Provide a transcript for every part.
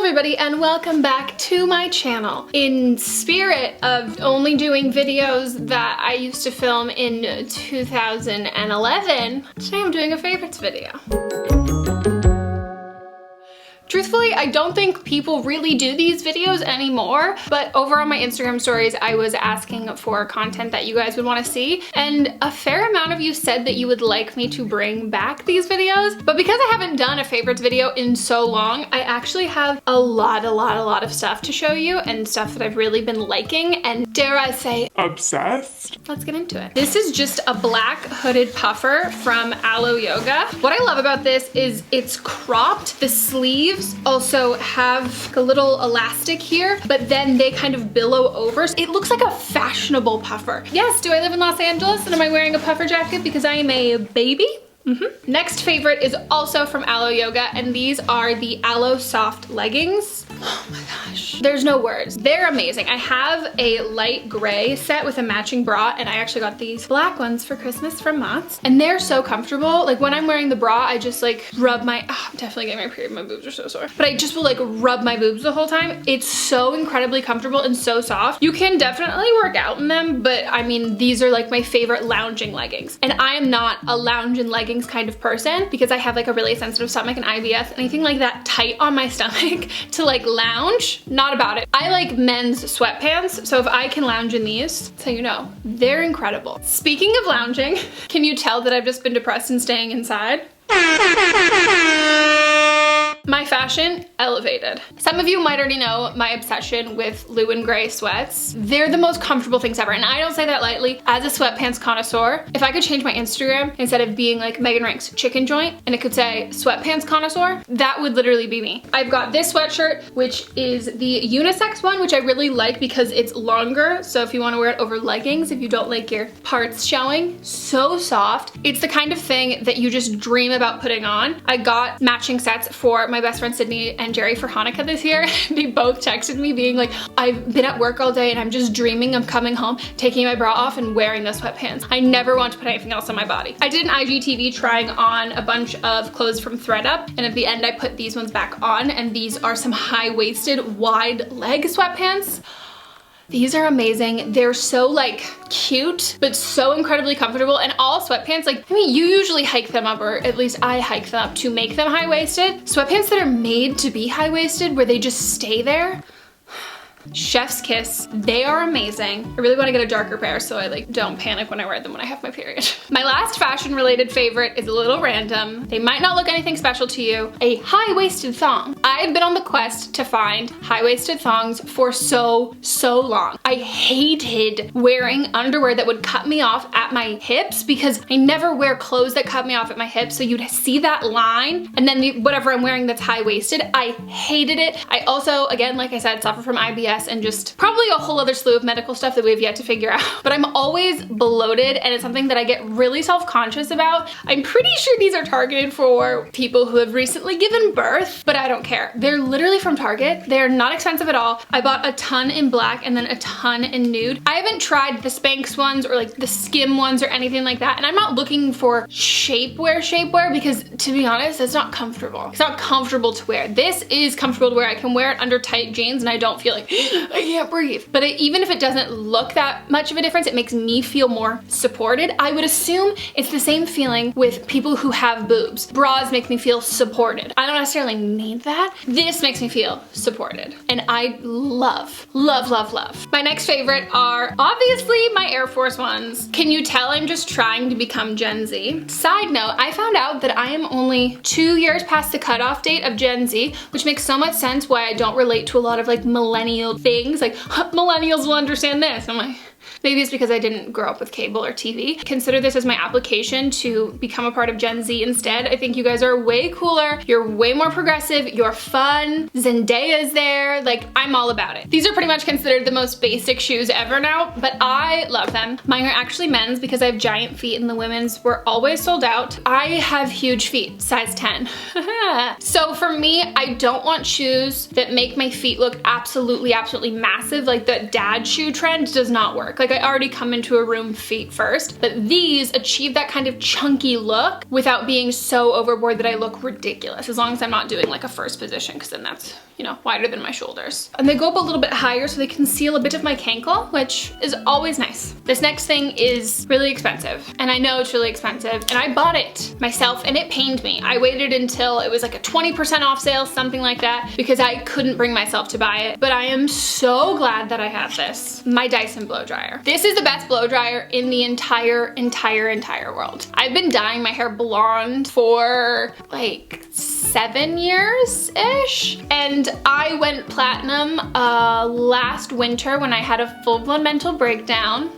everybody and welcome back to my channel. In spirit of only doing videos that I used to film in 2011, today I'm doing a favorites video. Truthfully, I don't think people really do these videos anymore, but over on my Instagram stories, I was asking for content that you guys would want to see, and a fair amount of you said that you would like me to bring back these videos, but because I haven't done a favorites video in so long, I actually have a lot of stuff to show you and stuff that I've really been liking and, dare I say, obsessed. Let's get into it. This is just a black hooded puffer from Alo Yoga. What I love about this is it's cropped. The sleeves also have a little elastic here, but then they kind of billow over. It looks like a fashionable puffer. Yes, do I live in Los Angeles and am I wearing a puffer jacket because I am a baby? Next favorite is also from Alo Yoga, and these are the Alo Soft leggings. Oh my gosh, there's no words. They're amazing. I have a light gray set with a matching bra, and I actually got these black ones for Christmas from Mott's, and they're so comfortable. Like when I'm wearing the bra, I just like rub my, I'm definitely getting my period, my boobs are so sore, but I just will like rub my boobs the whole time. It's so incredibly comfortable and so soft. You can definitely work out in them, but I mean, these are like my favorite lounging leggings, and I am not a lounge in leggings kind of person because I have like a really sensitive stomach and IBS. Anything like that tight on my stomach to like lounge, not about it. I like men's sweatpants, so if I can lounge in these, so you know, they're incredible. Speaking of lounging, can you tell that I've just been depressed and staying inside? My fashion elevated. Some of you might already know my obsession with blue and gray sweats. They're the most comfortable things ever, and I don't say that lightly. As a sweatpants connoisseur, if I could change my Instagram instead of being like Meghan Rienks chicken joint and it could say sweatpants connoisseur, that would literally be me. I've got this sweatshirt, which is the unisex one, which I really like because it's longer. So if you want to wear it over leggings, if you don't like your parts showing, so soft. It's the kind of thing that you just dream about putting on. I got matching sets for my best friend Sydney and Jerry for Hanukkah this year. They both texted me being like, I've been at work all day and I'm just dreaming of coming home, taking my bra off and wearing those sweatpants. I never want to put anything else on my body. I did an IGTV trying on a bunch of clothes from ThredUp, and at the end I put these ones back on, and these are some high-waisted wide leg sweatpants. These are amazing. They're so like cute, but so incredibly comfortable, and all sweatpants, like, I mean, you usually hike them up, or at least I hike them up to make them high-waisted. Sweatpants that are made to be high-waisted where they just stay there, chef's kiss. They are amazing. I really want to get a darker pair so I like don't panic when I wear them when I have my period. My last fashion related favorite is a little random. They might not look anything special to you. A high-waisted thong. I've been on the quest to find high-waisted thongs for so long. I hated wearing underwear that would cut me off at my hips because I never wear clothes that cut me off at my hips, so you'd see that line and then whatever I'm wearing that's high-waisted. I hated it. I also, again, like I said, suffer from IBS and just probably a whole other slew of medical stuff that we have yet to figure out. But I'm always bloated, and it's something that I get really self-conscious about. I'm pretty sure these are targeted for people who have recently given birth, but I don't care. They're literally from Target. They're not expensive at all. I bought a ton in black and then a ton in nude. I haven't tried the Spanx ones or like the Skim ones or anything like that, and I'm not looking for shapewear because, to be honest, it's not comfortable. It's not comfortable to wear. This is comfortable to wear. I can wear it under tight jeans and I don't feel like I can't breathe. But even if it doesn't look that much of a difference, it makes me feel more supported. I would assume it's the same feeling with people who have boobs. Bras make me feel supported. I don't necessarily need that. This makes me feel supported. And I love. My next favorite are obviously my Air Force Ones. Can you tell I'm just trying to become Gen Z? Side note, I found out that I am only 2 years past the cutoff date of Gen Z, which makes so much sense why I don't relate to a lot of like millennial things, like millennials will understand this. I'm like, maybe it's because I didn't grow up with cable or TV. Consider this as my application to become a part of Gen Z instead. I think you guys are way cooler. You're way more progressive. You're fun. Zendaya's there. Like, I'm all about it. These are pretty much considered the most basic shoes ever now, but I love them. Mine are actually men's because I have giant feet and the women's were always sold out. I have huge feet, size 10. So for me, I don't want shoes that make my feet look absolutely massive. Like the dad shoe trend does not work. work. Like I already come into a room feet first, but these achieve that kind of chunky look without being so overboard that I look ridiculous, as long as I'm not doing like a first position, because then that's, you know, wider than my shoulders. And they go up a little bit higher so they conceal a bit of my cankle, which is always nice. This next thing is really expensive, and I know it's really expensive, and I bought it myself and it pained me. I waited until it was like a 20% off sale, something like that, because I couldn't bring myself to buy it, but I am so glad that I have this. My Dyson blow dryer. This is the best blow dryer in the entire world. I've been dyeing my hair blonde for like 7 years-ish, and I went platinum last winter when I had a full-blown mental breakdown.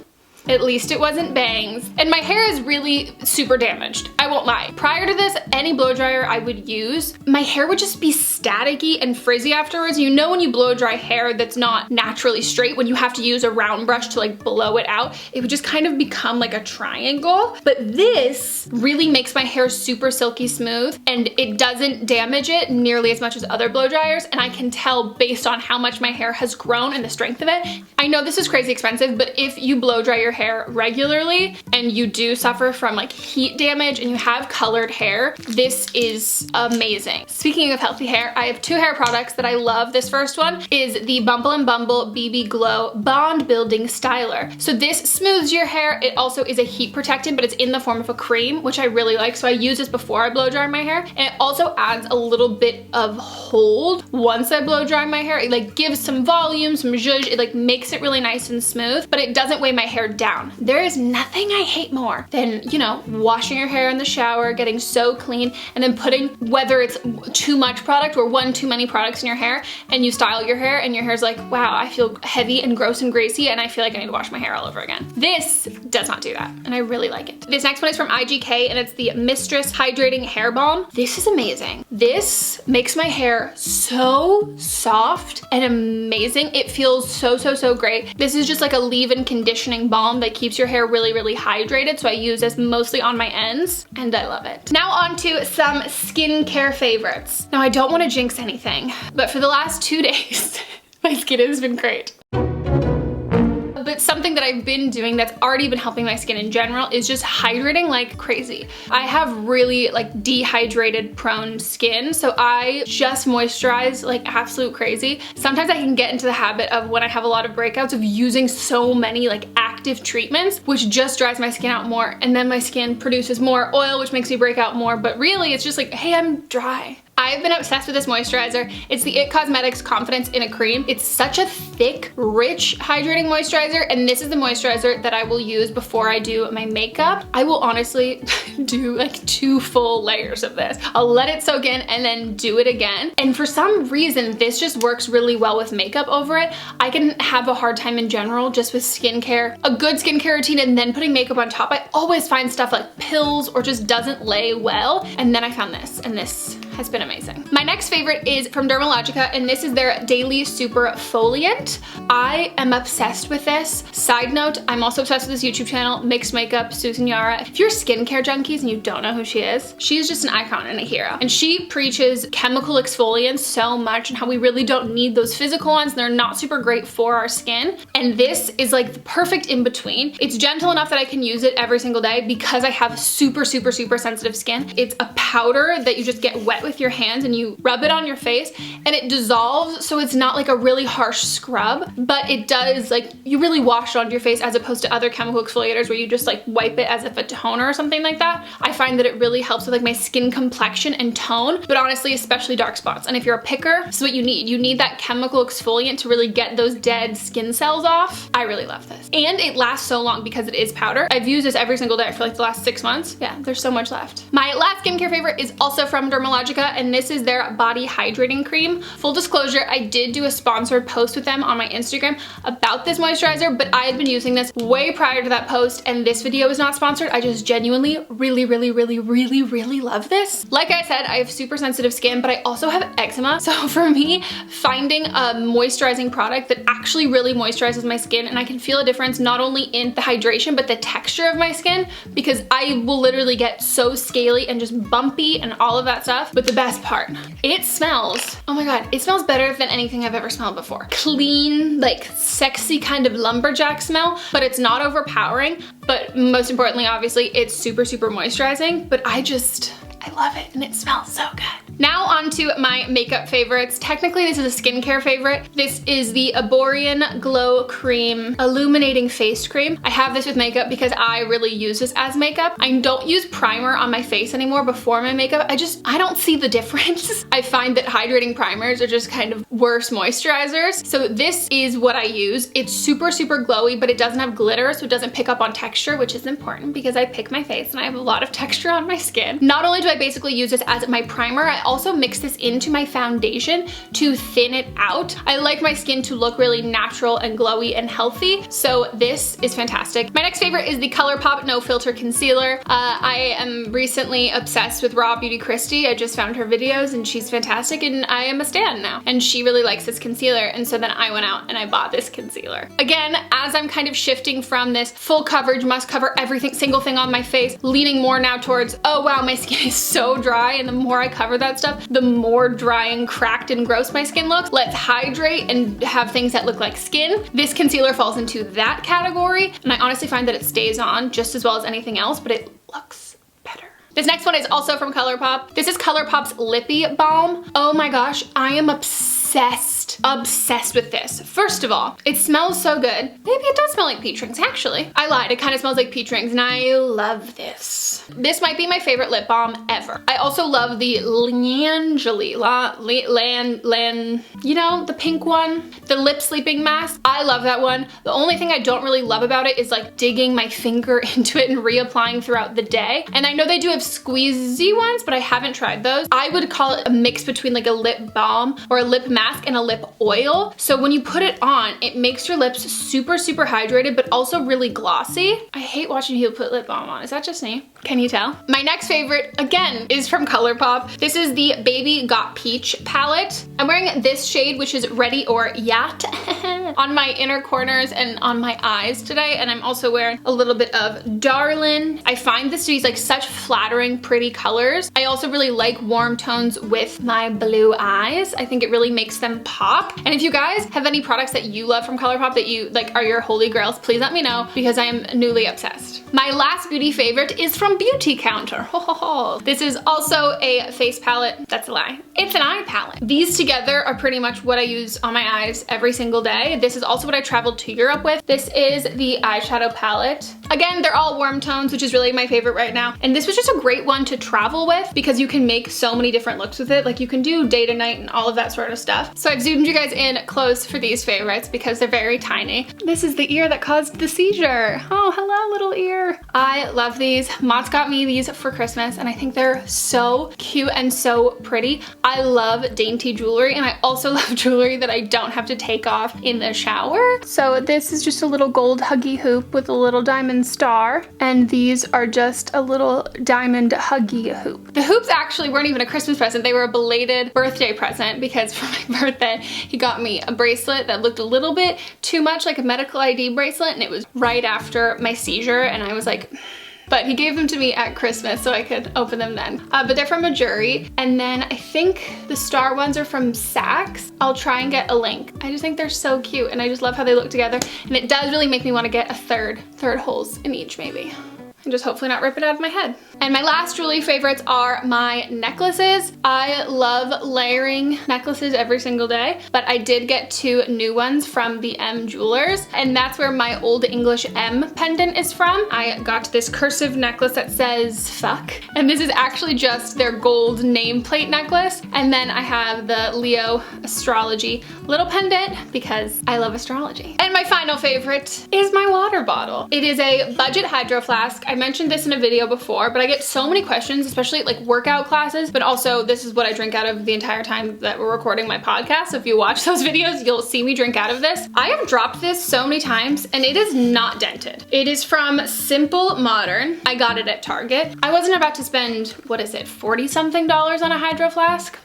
At least it wasn't bangs. And my hair is really super damaged, I won't lie. Prior to this, any blow dryer I would use, my hair would just be staticky and frizzy afterwards. You know when you blow dry hair that's not naturally straight, when you have to use a round brush to like blow it out, it would just kind of become like a triangle. But this really makes my hair super silky smooth, and it doesn't damage it nearly as much as other blow dryers, and I can tell based on how much my hair has grown and the strength of it. I know this is crazy expensive, but if you blow dry your hair regularly and you do suffer from like heat damage and you have colored hair, this is amazing. Speaking of healthy hair, I have 2 hair products that I love. This first one is the Bumble & Bumble BB Glow Bond Building Styler. So this smooths your hair. It also is a heat protectant, but it's in the form of a cream, which I really like. So I use this before I blow dry my hair, and it also adds a little bit of hold once I blow dry my hair. It like gives some volume, some zhuzh. It like makes it really nice and smooth, but it doesn't weigh my hair down. There is nothing I hate more than, you know, washing your hair in the shower, getting so clean, and then putting, whether it's too much product or one too many products in your hair, and you style your hair and your hair's like, wow, I feel heavy and gross and greasy and I feel like I need to wash my hair all over again. This does not do that, and I really like it. This next one is from IGK, and it's the Mistress Hydrating Hair Balm. This is amazing. This makes my hair so soft and amazing. It feels so great. This is just like a leave-in conditioning balm that keeps your hair really hydrated, so I use this mostly on my ends, and I love it. Now on to some skincare favorites. Now I don't want to jinx anything, but for the last 2 days, my skin has been great. But something that I've been doing that's already been helping my skin in general is just hydrating like crazy. I have really like dehydrated prone skin, so I just moisturize like absolute crazy. Sometimes I can get into the habit of, when I have a lot of breakouts, of using so many like active treatments, which just dries my skin out more, and then my skin produces more oil, which makes me break out more, but really it's just like, hey, I'm dry. I've been obsessed with this moisturizer. It's the IT Cosmetics Confidence in a Cream. It's such a thick, rich, hydrating moisturizer, and this is the moisturizer that I will use before I do my makeup. I will honestly do like 2 full layers of this. I'll let it soak in and then do it again. And for some reason, this just works really well with makeup over it. I can have a hard time in general just with skincare, a good skincare routine, and then putting makeup on top. I always find stuff like pills or just doesn't lay well. And then I found this, and this has been amazing. My next favorite is from Dermalogica, and this is their Daily Super Foliant. I am obsessed with this. Side note, I'm also obsessed with this YouTube channel, Mixed Makeup Susan Yara. If you're skincare junkies and you don't know who she is, she's just an icon and a hero. And she preaches chemical exfoliants so much, and how we really don't need those physical ones, and they're not super great for our skin. And this is like the perfect in between. It's gentle enough that I can use it every single day because I have super sensitive skin. It's a powder that you just get wet with your hands and you rub it on your face, and it dissolves, so it's not like a really harsh scrub, but it does, like, you really wash it onto your face, as opposed to other chemical exfoliators where you just like wipe it as if a toner or something like that. I find that it really helps with like my skin complexion and tone, but honestly especially dark spots. And if you're a picker, this is what you need. You need that chemical exfoliant to really get those dead skin cells off. I really love this, and it lasts so long because it is powder. I've used this every single day for like the last 6 months. Yeah, there's so much left. My last skincare favorite is also from Dermalogica, and this is their Body Hydrating Cream. Full disclosure, I did do a sponsored post with them on my Instagram about this moisturizer, but I had been using this way prior to that post, and this video is not sponsored. I just genuinely really love this. Like I said, I have super sensitive skin, but I also have eczema. So for me, finding a moisturizing product that actually really moisturizes my skin, and I can feel a difference not only in the hydration, but the texture of my skin, because I will literally get so scaly and just bumpy and all of that stuff. But the best part, it smells, oh my God, it smells better than anything I've ever smelled before. Clean, like sexy kind of lumberjack smell, but it's not overpowering. But most importantly, obviously, it's super, super moisturizing. But I love it and it smells so good. Now on to my makeup favorites. Technically, this is a skincare favorite. This is the Aborian Glow Cream Illuminating Face Cream. I have this with makeup because I really use this as makeup. I don't use primer on my face anymore before my makeup. I don't see the difference. I find that hydrating primers are just kind of worse moisturizers. So this is what I use. It's super, super glowy, but it doesn't have glitter, so it doesn't pick up on texture, which is important because I pick my face and I have a lot of texture on my skin. Not only do I basically use this as my primer, I also mix this into my foundation to thin it out. I like my skin to look really natural and glowy and healthy, so this is fantastic. My next favorite is the ColourPop No Filter Concealer. I am recently obsessed with Raw Beauty Christie. I just found her videos and she's fantastic and I am a stan now. And she really likes this concealer, and so then I went out and I bought this concealer. Again, as I'm kind of shifting from this full coverage, must cover everything, single thing on my face, leaning more now towards, oh wow, my skin is so dry, and the more I cover that stuff, the more dry and cracked and gross my skin looks. Let's hydrate and have things that look like skin. This concealer falls into that category, and I honestly find that it stays on just as well as anything else, but it looks better. This next one is also from ColourPop. This is ColourPop's Lippy Balm. Oh my gosh, I am obsessed with this. First of all, it smells so good. Maybe it does smell like peach rings, actually. I lied, it kind of smells like peach rings, and I love this. This might be my favorite lip balm ever. I also love the Langeli, you know, the pink one, the lip sleeping mask. I love that one. The only thing I don't really love about it is like digging my finger into it and reapplying throughout the day. And I know they do have squeezy ones, but I haven't tried those. I would call it a mix between like a lip balm or a lip mask and a lip oil. So when you put it on, it makes your lips super, super hydrated, but also really glossy. I hate watching people put lip balm on. Is that just me? Can you tell? My next favorite, again, is from ColourPop. This is the Baby Got Peach palette. I'm wearing this shade, which is Ready or Yacht, on my inner corners and on my eyes today. And I'm also wearing a little bit of Darlin. I find this to be like such flattering, pretty colors. I also really like warm tones with my blue eyes. I think it really makes them pop. And if you guys have any products that you love from ColourPop that you like are your holy grails, please let me know because I am newly obsessed. My last beauty favorite is from Beauty Counter. Ho, ho, ho. This is also a face palette. That's a lie. It's an eye palette. These together are pretty much what I use on my eyes every single day. This is also what I traveled to Europe with. This is the eyeshadow palette. Again, they're all warm tones, which is really my favorite right now. And this was just a great one to travel with because you can make so many different looks with it. Like you can do day to night and all of that sort of stuff. So I've zoomed you guys in close for these favorites because they're very tiny. This is the ear that caused the seizure. Oh, hello, little ear. I love these. Mott's got me these for Christmas and I think they're so cute and so pretty. I love dainty jewelry, and I also love jewelry that I don't have to take off in the shower. So this is just a little gold huggy hoop with a little diamond star, and these are just a little diamond huggy hoop. The hoops actually weren't even a Christmas present. They were a belated birthday present because for my birthday, he got me a bracelet that looked a little bit too much like a medical ID bracelet, and it was right after my seizure, and I was like, but he gave them to me at Christmas so I could open them then. But they're from a jury, and then I think the star ones are from Saks. I'll try and get a link. I just think they're so cute, and I just love how they look together, and it does really make me want to get a third holes in each maybe. And just hopefully not rip it out of my head. And my last jewelry favorites are my necklaces. I love layering necklaces every single day, but I did get 2 new ones from the M Jewelers, and that's where my Old English M pendant is from. I got this cursive necklace that says fuck, and this is actually just their gold nameplate necklace. And then I have the Leo astrology little pendant because I love astrology. And my final favorite is my water bottle. It is a budget hydro flask. I mentioned this in a video before, but I get so many questions, especially at like workout classes, but also this is what I drink out of the entire time that we're recording my podcast. So if you watch those videos, you'll see me drink out of this. I have dropped this so many times and it is not dented. It is from Simple Modern. I got it at Target. I wasn't about to spend, what is it, $40 something on a hydro flask?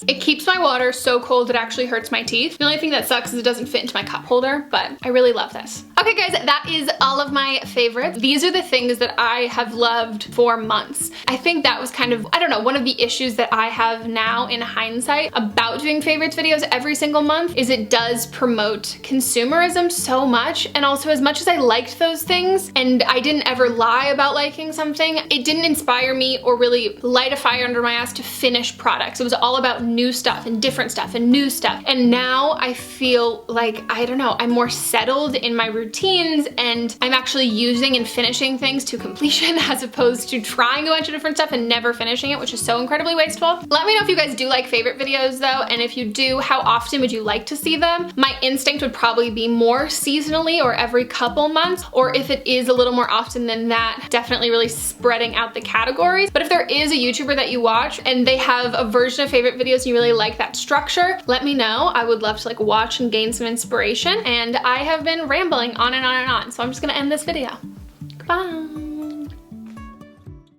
It keeps my water so cold it actually hurts my teeth. The only thing that sucks is it doesn't fit into my cup holder, but I really love this. Okay guys, that is all of my favorites. These are the things that I have loved for months. I think that was kind of, I don't know, one of the issues that I have now in hindsight about doing favorites videos every single month is it does promote consumerism so much. And also, as much as I liked those things and I didn't ever lie about liking something, it didn't inspire me or really light a fire under my ass to finish products. It was all about new stuff and different stuff and new stuff. And now I feel like, I don't know, I'm more settled in my routines and I'm actually using and finishing things to completion as opposed to trying a bunch of different stuff and never finishing it, which is so incredibly wasteful. Let me know if you guys do like favorite videos though, and if you do, how often would you like to see them? My instinct would probably be more seasonally or every couple months, or if it is a little more often than that, definitely really spreading out the categories. But if there is a YouTuber that you watch and they have a version of favorite videos and you really like that structure, let me know. I would love to like watch and gain some inspiration. And I have been rambling on and on and on, so I'm just gonna end this video. Goodbye.